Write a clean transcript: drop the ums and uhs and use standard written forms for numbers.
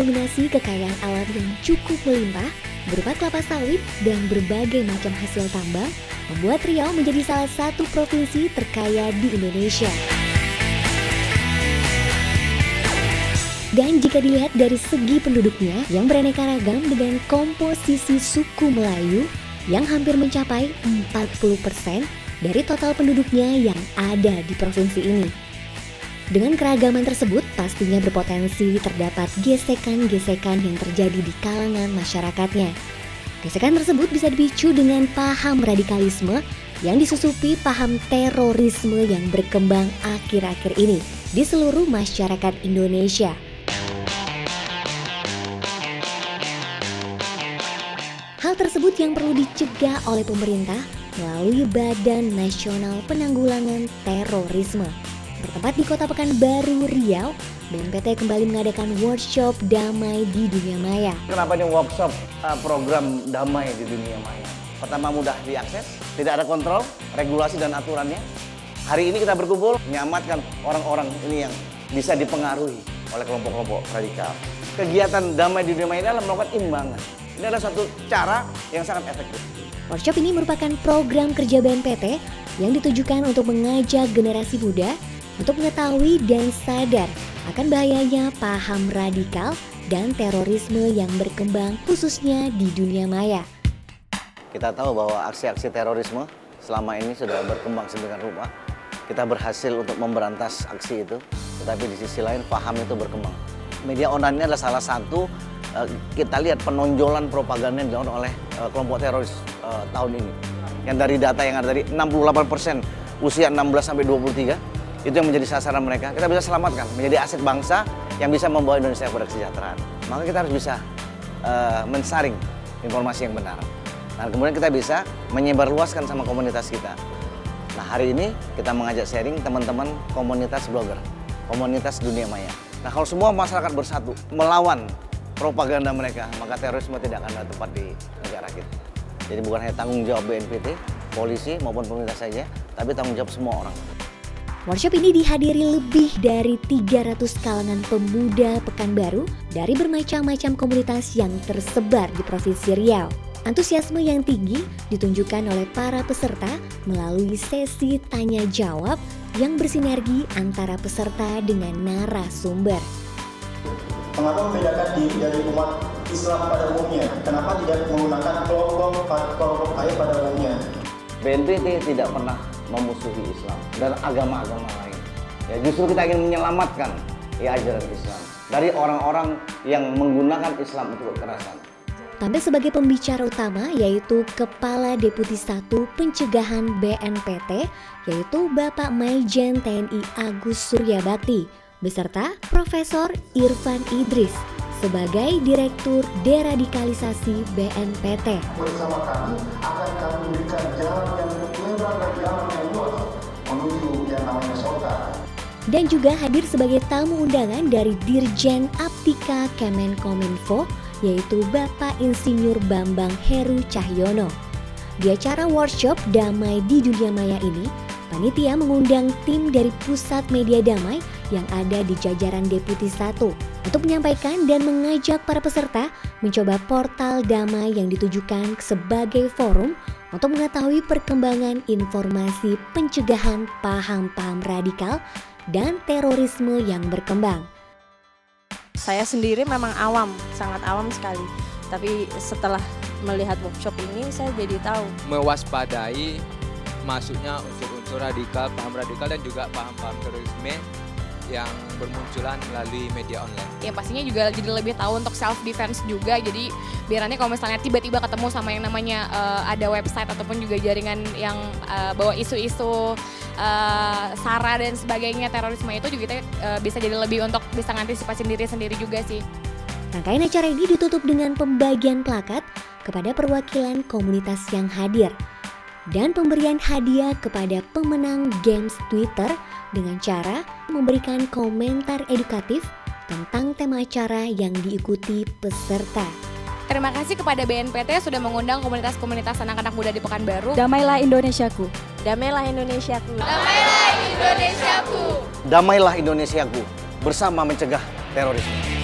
didominasi kekayaan alam yang cukup melimpah berupa kelapa sawit dan berbagai macam hasil tambang, membuat Riau menjadi salah satu provinsi terkaya di Indonesia. Dan jika dilihat dari segi penduduknya yang beraneka ragam dengan komposisi suku Melayu yang hampir mencapai 40% dari total penduduknya yang ada di provinsi ini. Dengan keragaman tersebut, pastinya berpotensi terdapat gesekan-gesekan yang terjadi di kalangan masyarakatnya. Gesekan tersebut bisa dipicu dengan paham radikalisme yang disusupi paham terorisme yang berkembang akhir-akhir ini di seluruh masyarakat Indonesia. Hal tersebut yang perlu dicegah oleh pemerintah melalui Badan Nasional Penanggulangan Terorisme. Bertempat di Kota Pekanbaru, Riau, BNPT kembali mengadakan workshop damai di dunia maya. Kenapa ini workshop program damai di dunia maya? Pertama, mudah diakses, tidak ada kontrol, regulasi dan aturannya. Hari ini kita berkumpul menyelamatkan orang-orang ini yang bisa dipengaruhi oleh kelompok-kelompok radikal. Kegiatan damai di dunia maya ini adalah melakukan imbangan. Ini adalah satu cara yang sangat efektif. Workshop ini merupakan program kerja BNPT yang ditujukan untuk mengajak generasi muda untuk mengetahui dan sadar akan bahayanya paham radikal dan terorisme yang berkembang khususnya di dunia maya. Kita tahu bahwa aksi-aksi terorisme selama ini sudah berkembang sedemikian rupa. Kita berhasil untuk memberantas aksi itu, tetapi di sisi lain paham itu berkembang. Media online ini adalah salah satu kita lihat penonjolan propaganda yang dilakukan oleh kelompok teroris tahun ini. Yang dari data yang ada dari 68% usia 16 sampai 23 itu yang menjadi sasaran mereka. Kita bisa selamatkan menjadi aset bangsa yang bisa membawa Indonesia kepada kesejahteraan. Maka kita harus bisa mensaring informasi yang benar. Nah, kemudian kita bisa menyebarluaskan sama komunitas kita. Nah, hari ini kita mengajak sharing teman-teman komunitas blogger, komunitas dunia maya. Nah, kalau semua masyarakat bersatu melawan propaganda mereka, maka terorisme tidak akan ada tempat di negara kita. Jadi bukan hanya tanggung jawab BNPT, polisi maupun pemerintah saja, tapi tanggung jawab semua orang. Workshop ini dihadiri lebih dari 300 kalangan pemuda Pekanbaru dari bermacam-macam komunitas yang tersebar di Provinsi Riau. Antusiasme yang tinggi ditunjukkan oleh para peserta melalui sesi tanya-jawab yang bersinergi antara peserta dengan narasumber. Mengapa membedakan diri dari umat Islam pada umumnya? Kenapa tidak menggunakan kelompok kaya pada umumnya? BNPT tidak pernah memusuhi Islam dan agama-agama lain. Ya, justru kita ingin menyelamatkan ajaran Islam dari orang-orang yang menggunakan Islam untuk kekerasan. Tampil sebagai pembicara utama yaitu Kepala Deputi 1 Pencegahan BNPT yaitu Bapak Maijen TNI Agus Suryabakti beserta Profesor Irfan Idris sebagai Direktur Deradikalisasi BNPT. Bersama kami akan kami berikan jalan yang lebar dan jalan yang luas menuju yang namanya surga. Dan juga hadir sebagai tamu undangan dari Dirjen Aptika Kemenkominfo yaitu Bapak Insinyur Bambang Heru Cahyono. Di acara workshop Damai di Dunia Maya ini, panitia mengundang tim dari Pusat Media Damai yang ada di jajaran Deputi 1 untuk menyampaikan dan mengajak para peserta mencoba portal damai yang ditujukan sebagai forum untuk mengetahui perkembangan informasi pencegahan paham-paham radikal dan terorisme yang berkembang. Saya sendiri memang awam, sangat awam sekali. Tapi setelah melihat workshop ini saya jadi tahu. Mewaspadai masuknya unsur-unsur radikal, paham radikal dan juga paham-paham terorisme yang bermunculan melalui media online. Yang pastinya juga jadi lebih tahu untuk self defense juga. Jadi biarannya kalau misalnya tiba-tiba ketemu sama yang namanya ada website ataupun juga jaringan yang bawa isu-isu SARA dan sebagainya, terorisme itu juga kita bisa jadi lebih untuk bisa ngantisipasi diri sendiri juga sih. Rangkaian acara ini ditutup dengan pembagian plakat kepada perwakilan komunitas yang hadir dan pemberian hadiah kepada pemenang games Twitter dengan cara memberikan komentar edukatif tentang tema acara yang diikuti peserta. Terima kasih kepada BNPT sudah mengundang komunitas-komunitas anak-anak muda di Pekanbaru. Damailah Indonesiaku. Damailah Indonesiaku. Damailah Indonesiaku. Damailah Indonesiaku. Bersama mencegah terorisme.